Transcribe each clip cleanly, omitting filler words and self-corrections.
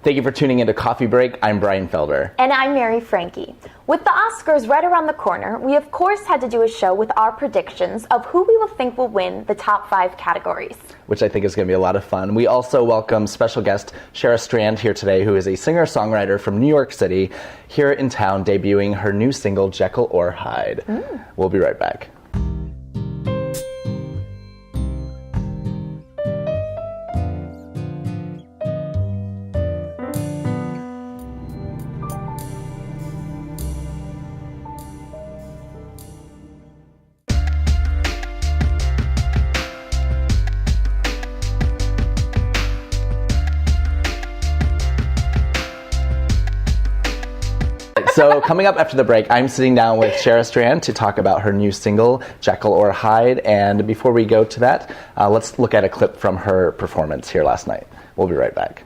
Thank you for tuning into Coffee Break. I'm Brian Felder. And I'm Mary Frankie. With the Oscars right around the corner, we of course had to do a show with our predictions of who we will think will win the top 5 categories. Which I think is going to be a lot of fun. We also welcome special guest Shara Strand here today, who is a singer-songwriter from New York City, here in town debuting her new single, Jekyll or Hyde. We'll be right back. So coming up after the break, I'm sitting down with Shara Strand to talk about her new single, Jekyll or Hyde. And before we go to that, let's look at a clip from her performance here last night. We'll be right back.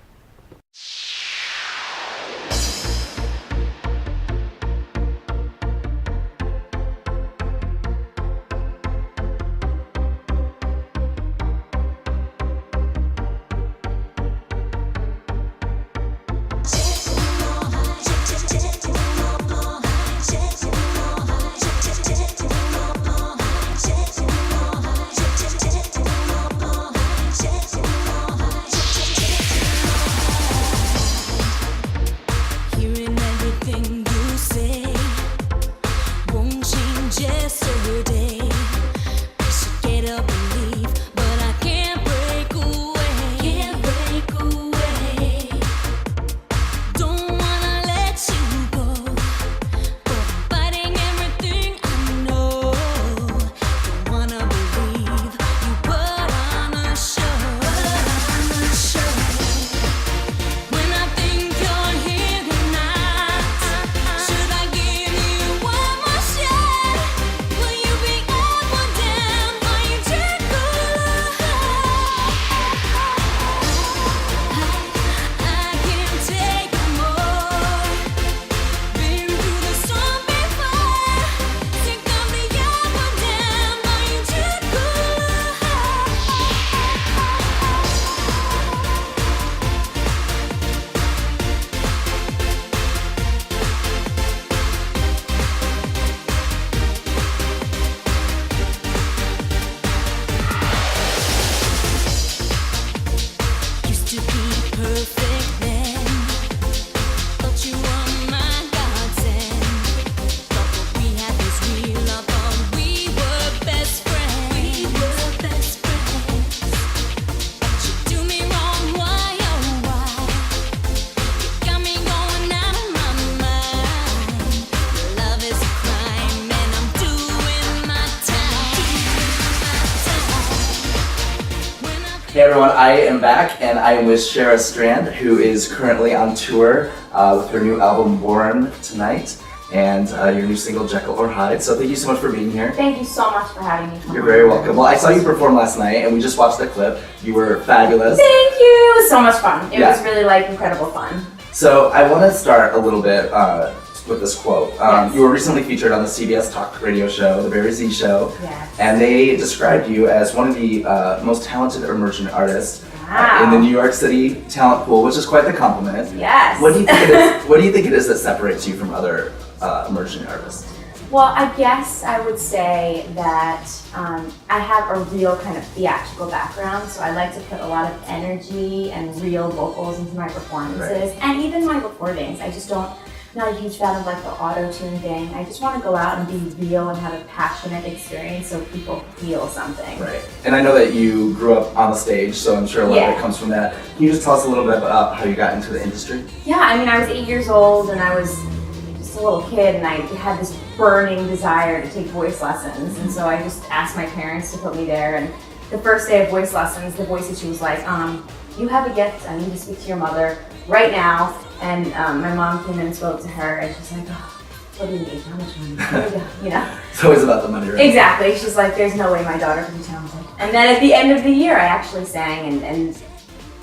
Hey everyone, I am back and I am with Shara Strand, who is currently on tour with her new album Born Tonight and your new single Jekyll or Hyde. So thank you so much for being here. Thank you so much for having me. You're very welcome. Well, I saw you perform last night and we just watched the clip. You were fabulous. Thank you. It was so much fun. It was really incredible fun. So I want to start a little bit with this quote. Yes. You were recently featured on the CBS talk radio show, The Barry Z Show, Yes. and they described you as one of the most talented emerging artists Wow. in the New York City talent pool, which is quite the compliment. Yes. What do you think it is? What do you think it is that separates you from other emerging artists? Well, I guess I would say that I have a real kind of theatrical background, so I like to put a lot of energy and real vocals into my performances, and even my recordings. I just don't. Not a huge fan of like the auto-tune thing. I just want to go out and be real and have a passionate experience so people feel something. Right. And I know that you grew up on the stage, so I'm sure a lot of it comes from that. Can you just tell us a little bit about how you got into the industry? Yeah, I mean, I was 8 years old and I was just a little kid and I had this burning desire to take voice lessons. And so I just asked my parents to put me there. And the first day of voice lessons, the voice teacher was like, you have a gift, I need to speak to your mother right now. And my mom came in and spoke to her, and she's like, oh, what do you need? How much money? You know? It's always about the money, right? Exactly. She's like, there's no way my daughter can be talented. And then at the end of the year, I actually sang, and then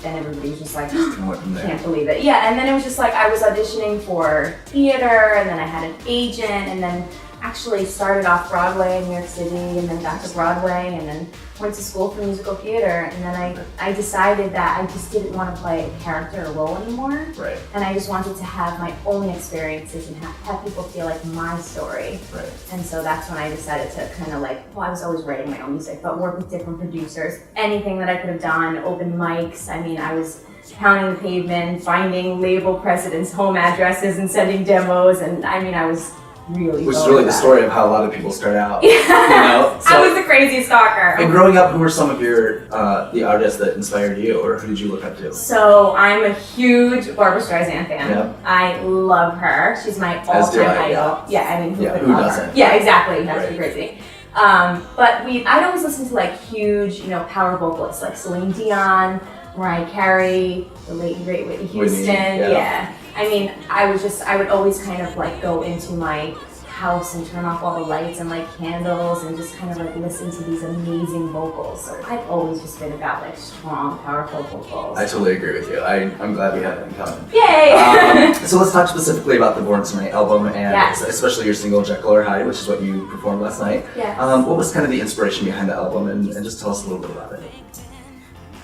everybody was just like, can't believe it. Yeah, and then it was just like I was auditioning for theater, and then I had an agent, and then actually started off Broadway in New York City and then got to Broadway and then went to school for musical theater, and then I decided that I just didn't want to play a character or role anymore. Right. And I just wanted to have my own experiences and have people feel like my story. Right. And so that's when I decided to kind of I was always writing my own music, but work with different producers. Anything that I could have done, open mics. I mean, I was pounding the pavement, finding label presidents' home addresses and sending demos, and I mean, I was really Which is really the story of how a lot of people start out. Yeah. You know? So, I was the crazy stalker. and growing up, who were some of your the artists that inspired you, or who did you look up to? So I'm a huge Barbra Streisand fan. Yeah. I love her. She's my all-time idol. Yeah, I mean, who could who love doesn't? her? Yeah, exactly. That's Right. the crazy. But I'd always listen to like huge, power vocalists like Celine Dion, Mariah Carey, the late great Whitney Houston. Yeah. I mean, I would always kind of like go into my house and turn off all the lights and light candles and just kind of like listen to these amazing vocals. So I've always just been about like strong, powerful vocals. I totally agree with you. I'm glad we have that in common. Yay! So let's talk specifically about the Born Tonight album, and Yes. especially your single Jekyll or Hyde, which is what you performed last night. Yes. What was kind of the inspiration behind the album, and just tell us a little bit about it.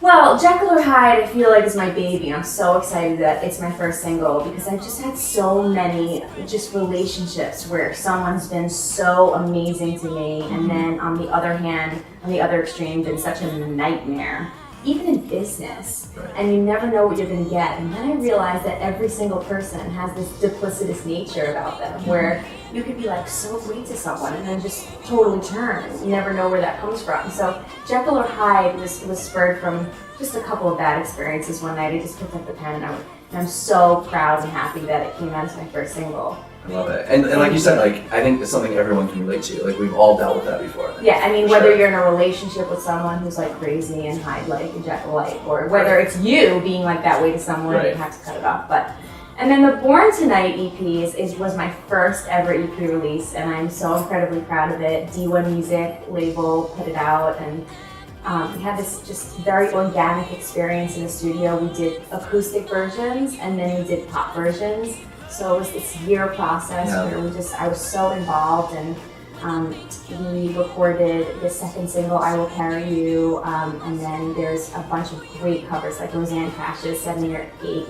Well, Jekyll or Hyde, I feel like is my baby. I'm so excited that it's my first single because I've just had so many just relationships where someone's been so amazing to me, and then on the other hand, on the other extreme, been such a nightmare. Even in business, Right. and you never know what you're going to get. And then I realized that every single person has this duplicitous nature about them, where you could be like so great to someone and then just totally turn. You never know where that comes from. So Jekyll or Hyde was spurred from just a couple of bad experiences one night. I just picked up the pen and I'm so proud and happy that it came out as my first single. I love it. And like you said, like I think it's something everyone can relate to. Like we've all dealt with that before. Yeah, I mean, For whether sure. you're in a relationship with someone who's like crazy and Hyde like and Jekyll like, or whether it's you being like that way to someone, Right. you have to cut it off. And then the Born Tonight EP was my first ever EP release, and I'm so incredibly proud of it. D1 Music label put it out, and we had this just very organic experience in the studio. We did acoustic versions, and then we did pop versions. So it was this year process where I was so involved, and we recorded the second single, I Will Carry You, and then there's a bunch of great covers, like Roseanne Crash's 7 Year 8.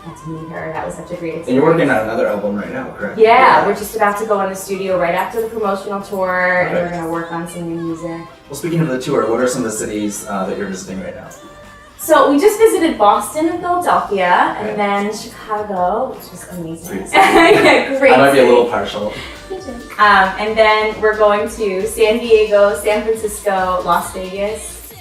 Got to meet her, that was such a great experience. And you're working on another album right now, correct? Yeah, we're just about to go in the studio right after the promotional tour, and Okay. we're going to work on some new music. Well, speaking of the tour, what are some of the cities that you're visiting right now? So we just visited Boston and Philadelphia, Okay. and then Chicago, which was amazing. Sweet city. Yeah, great I might be a city. little partial. And then we're going to San Diego, San Francisco, Las Vegas,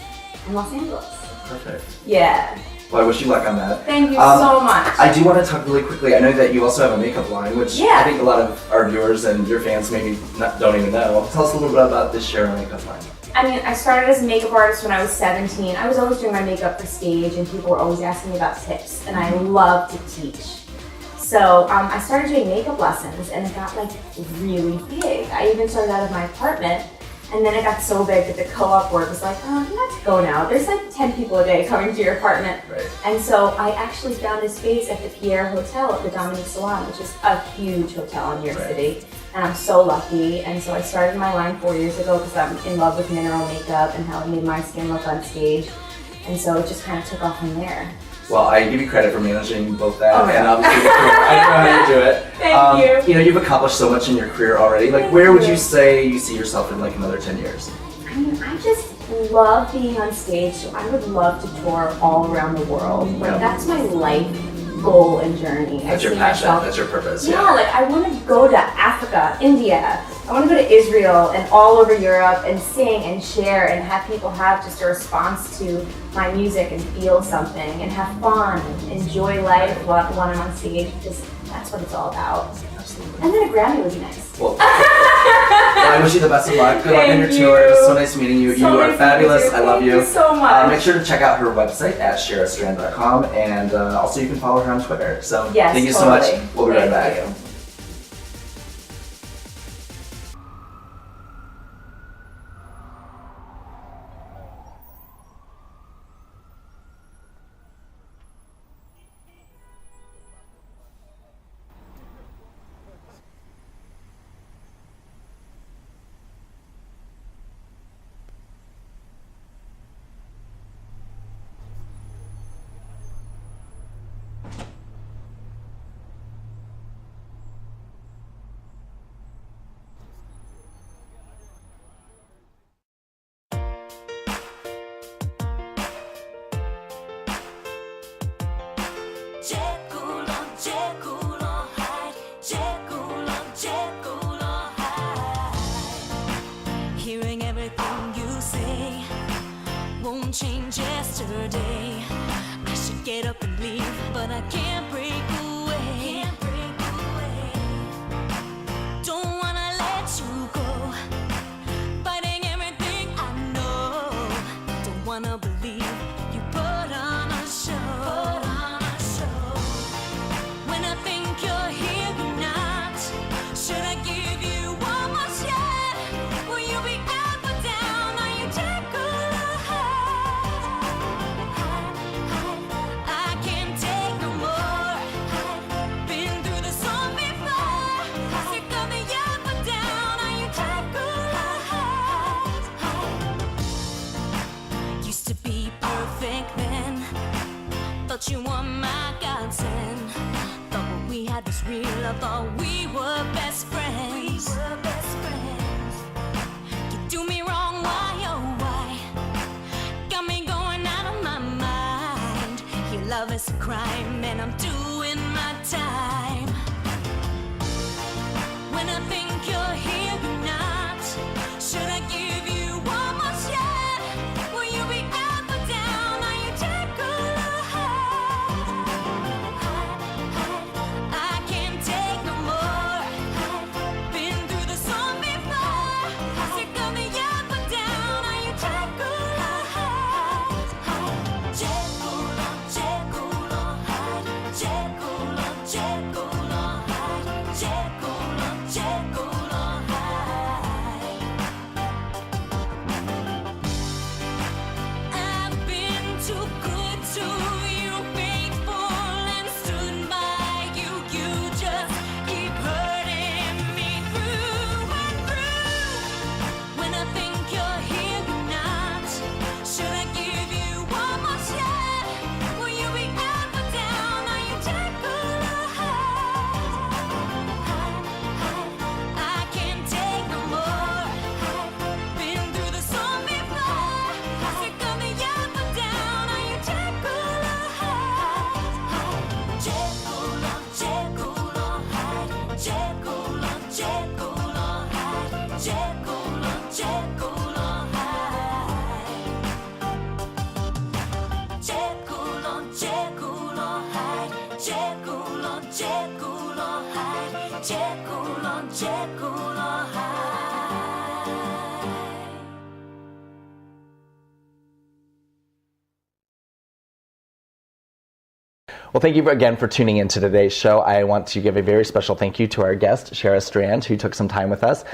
and Los Angeles. Perfect. Yeah. Well, I wish you luck on that. Thank you so much. I do want to talk really quickly. I know that you also have a makeup line, which Yeah. I think a lot of our viewers and your fans maybe don't even know. Tell us a little bit about this Shara makeup line. I mean, I started as a makeup artist when I was 17. I was always doing my makeup for stage, and people were always asking me about tips, and I love to teach. So I started doing makeup lessons, and it got like really big. I even started out of my apartment, and then it got so big that the co-op board was like, oh, you have to go now. There's like 10 people a day coming to your apartment. Right. And so I actually found a space at the Pierre Hotel at the Dominique Salon, which is a huge hotel in New York Right. City. And I'm so lucky. And so I started my line 4 years ago because I'm in love with mineral makeup and how it made my skin look on stage. And so it just kind of took off from there. Well, I give you credit for managing both that Oh my and God. obviously the tour. I know how you do it. Thank you. You know, you've accomplished so much in your career already. Like, Thank where would you. you say you see yourself in like another 10 years? I mean, I just love being on stage, so I would love to tour all around the world. Like, Yeah. that's my life goal and journey. I That's your see passion. myself- That's your purpose. Yeah, like I want to go to Africa, India. I want to go to Israel and all over Europe and sing and share and have people have just a response to my music and feel something and have fun and enjoy life while I'm on stage, because that's what it's all about. Absolutely. And then a Grammy would be nice. Well, I wish you the best of luck. Good luck on your Thank tour. It was you. so nice meeting you. So You are nice fabulous. to meet I love Thank you. you so much. Make sure to check out her website at sharastrand.com, and also you can follow her on Twitter. So Yes, thank you so totally. much. We'll be right Thank back. you. yesterday. I should get up and leave, but I can't break away. Don't wanna let you go, fighting everything I know. Don't wanna believe you put on a show. When I think you're here, you're not. Should I give you one more shot? Will you be up or down? Are you Jekyll or Hyde? I can't take no more. Been through the storm before. Sick of the up or down. Are you Jekyll or Hyde? Used to be perfect then. Thought you were my godsend. Thought what we had was real. I thought we were best friends. You do me wrong, why oh why? Got me going out of my mind. Your love is a crime, and I'm doing my time. When I think you're here, you're not. Should I give you one more shot? Will you be up or down? Are you Jekyll or Hyde? I can't take no more. Been through the storm before. Sick of the up or down. Are you Jekyll or Hyde? Jekyll or Jekyll or Hyde? Jekyll or Jekyll or Hyde? Jekyll or Jekyll or Hyde? I've been too good to you, faithful and stood by you. You just keep hurting me through and through. When I think you're here, you're not. Should I give you one more shot? Will you be up or down? Are you Jekyll or Hyde? I can't take no more. Been through the storm before. Sick of the up or down. Are you Jekyll or Hyde? Jekyll or Jekyll or Hyde? Jekyll or Jekyll or Hyde? Jekyll or Jekyll or Hyde? Jekyll or Jekyll or Hyde? Jekyll or Jekyll or Hyde? Jekyll or Jekyll or Hyde? Well, thank you again for tuning in to today's show. I want to give a very special thank you to our guest, Shara Strand, who took some time with us.